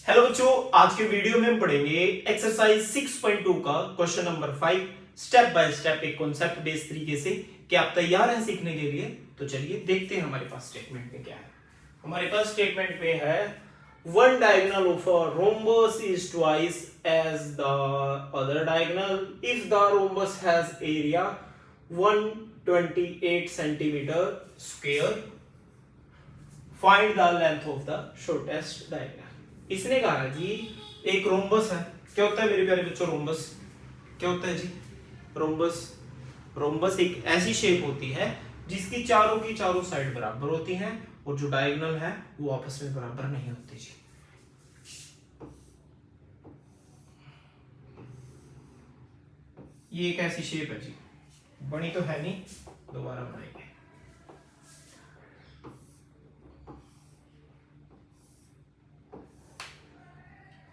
Hello बच्चों, आज के वीडियो में हम पढ़ेंगे एक्सरसाइज 6.2 का question number 5 step by step एक कॉन्सेप्ट बेस्ड तरीके से। क्या आप तैयार हैं सीखने के लिए? तो चलिए देखते हैं हमारे पास स्टेटमेंट में क्या है। हमारे पास स्टेटमेंट में है one diagonal of a rhombus is twice as the other diagonal if the rhombus has area 128 centimetre square, find the length of the shortest diagonal. इसने कहा जी एक रोम्बस है। क्या होता है मेरे प्यारे बच्चों रोम्बस? क्या होता है जी रोम्बस? रोम्बस एक ऐसी शेप होती है जिसकी चारों की चारों साइड बराबर होती हैं और जो डायगोनल है वो आपस में बराबर नहीं होती जी। ये एक ऐसी शेप है जी, बनी तो है नहीं, दोबारा बनाएंगे।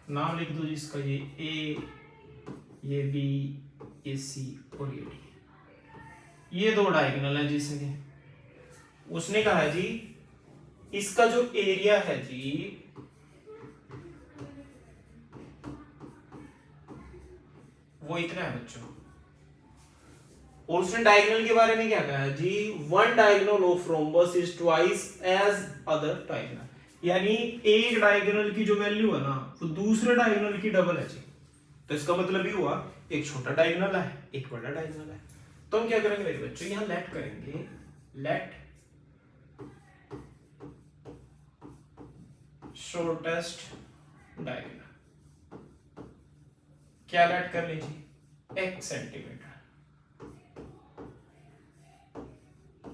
नाम लिख दो जी इसका, ये ए, ये बी, ये सी और ये डी। ये दो डायगोनल है जिसने उसने कहा है जी इसका जो एरिया है जी वो इतना है बच्चों। और उसने डायगोनल के बारे में क्या कहा है जी? One diagonal of rhombus is twice as other diagonal, यानी एक डायगोनल की जो वैल्यू है ना वो दूसरे डायगोनल की डबल है जी। तो इसका मतलब ये हुआ एक छोटा डायगोनल है एक बड़ा डायगोनल है। तो हम क्या करेंगे मेरे बच्चों, यहां लेट करेंगे, लेट शॉर्टेस्ट डायगोनल। क्या लेट कर लीजिए? x centimetre.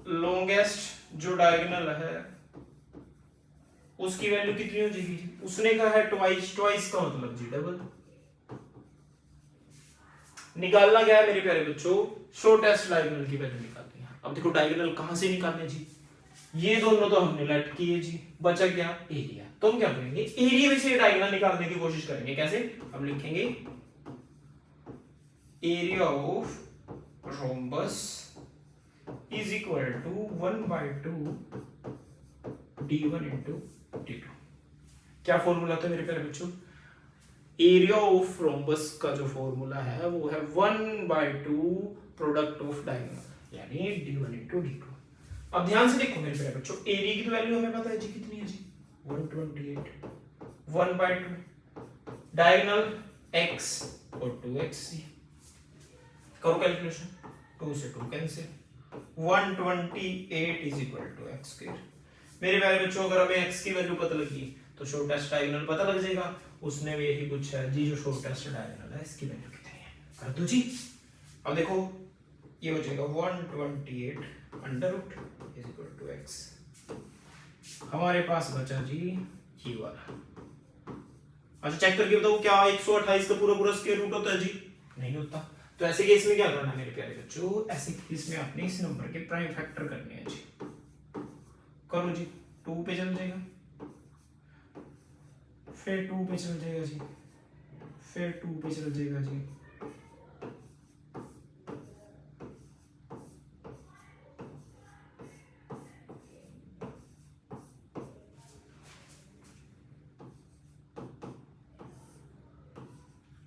लॉन्गेस्ट जो डायगोनल है उसकी वैल्यू कितनी हो जाएगी? उसने कहा है ट्वाइस, ट्वाइस का मतलब जी डबल। निकालना क्या है मेरे प्यारे बच्चों? शॉर्टेस्ट डायगोनल की वैल्यू निकालनी है। अब देखो डायगोनल कहां से निकालने जी? ये दोनों तो हमने लेट किए जी, बचा क्या? एरिया। तो हम क्या करेंगे? एरिया में से डायगोनल निकालने की कोशिश करेंगे। कैसे? हम लिखेंगे area of rhombus is equal to 1/2 d1 into d2। क्या फॉर्मूला था मेरे प्यारे बच्चों? एरिया ऑफ रोम्बस का जो फॉर्मूला है वो है 1/2 प्रोडक्ट ऑफ डायगोनल, यानी d1 into d2। अब ध्यान से देखो मेरे प्यारे बच्चों, एरिया की तो वैल्यू हमें पता है जी कितनी है जी? 128। 1/2 डायगोनल x और 2x। करो कैलकुलेशन, 2 से 2 cancel, 128 is equal to x square. मेरे प्यारे बच्चों अगर हमें x की वैल्यू पता लगी तो शॉर्टेस्ट डायगोनल पता लग जाएगा। उसने भी यही पूछा है जी जो शॉर्टेस्ट डायगोनल है इसकी वैल्यू कितनी है। कर दो जी। अब देखो ये हो जाएगा 128 under root is equal to x। हमारे पास बचा जी ये वाला। अच्छा चेक करके बताओ क्या 128 का पूरा पूरा स्क्वायर रूट होता है जी? नहीं होता। तो ऐसे केस में क्या करना है मेरे प्यारे बच्चों? ऐसे केस में आपने इस नंबर के प्राइम फैक्टर करने हैं जी। करो जी, 2 पे चल जाएगा, फिर 2 पे चल जाएगा जी, फिर 2 पे चल जाएगा जी।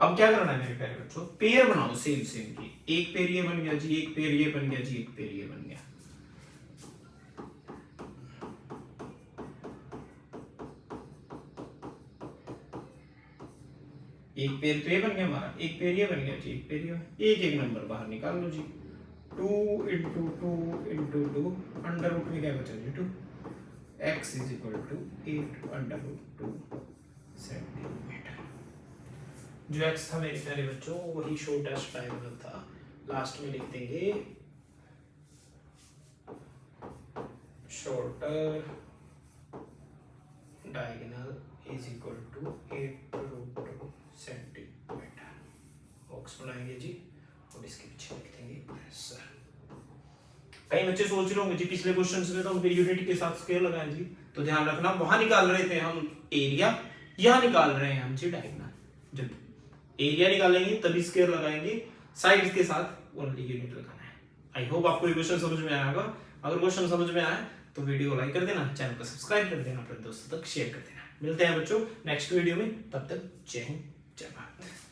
अब क्या करना है मेरे प्यारे बच्चों? पेयर बनाओ सेम सेम की। एक पेयर ये बन गया जी, एक पेयर ये बन गया जी, एक पेयर ये बन गया। एक पेयर तो ये बन गया हमारा, एक पेयर ये बन गया जी, एक पेयर ये। एक एक नंबर बाहर निकाल लो जी। 2 into 2 into 2 अंडर रूट में क्या बचा जी? 2। x is equal to 8 under root 2 centimetre. जो x था मेरे प्यारे बच्चों वही शॉर्टेस्ट डायगोनल था। लास्ट में लिख देंगे shorter diagonal is equal to 8√2 centimetre. Box बनाएंगे जी और इसके पीछे लिख देंगे सर। कई बच्चे सोच रहे होंगे जी पिछले क्वेश्चन में तो हम यूनिट के साथ स्केल लगाएं जी। तो ध्यान रखना वहां निकाल रहे थे हम एरिया, यहां निकाल रहे हैं हम जी डायगोनल। जब एरिया निकालेंगे तभी स्केल लगाएंगे, साइड के साथ ओनली यूनिट लगाना है। आई होप आपको ये क्वेश्चन समझ में आया होगा। अगर क्वेश्चन समझ में आया तो वीडियो को लाइक कर देना, चैनल को सब्सक्राइब कर देना, अपने दोस्तों तक शेयर कर देना। मिलते हैं बच्चों नेक्स्ट वीडियो में, तब तक जय हिंद जय भारत।